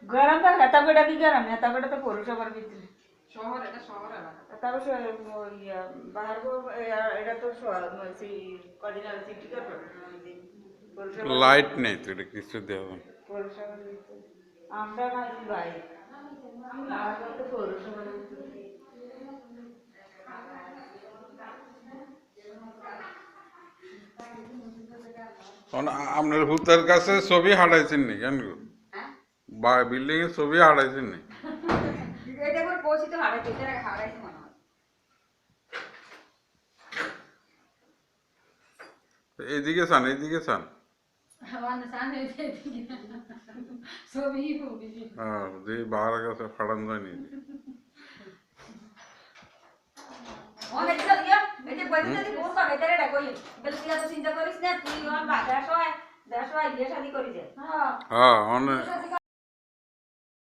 গরম তো হেতাগোটা কি গরম হেতাগোটা তো পৌরসভার ভিতরে শহর এটা শহর এলাকা তারপর বাহার এটা তো কদিন আগে সিটি পৌরসভা লাইট নেই তো এটা কিছু দেওয়া পৌরসভার ভিতরে আমরা নাকি বাইরে বাহার তো পৌরসভার ভিতরে আপনার হুতার কাছে ছবি হারাইছেন নি কেন গো বা বিল্ডিং এর ছবি হারাইছেন নি এটা করে পৌঁছি তো হারাইছে এটা হারাইছে মনে হয় এইদিকে চান এইদিকে চান হ্যাঁ যে বাহার কাছে ফাড়ান যায়নি অনেক চল গিয়া এটা বইতে যদি কোন পাবে তারে ডাকই বলে তুই এত চিন্তা করিস না তুই আমার দেশ হয় ইয়ে শাদি করি যায় হ্যাঁ অনেক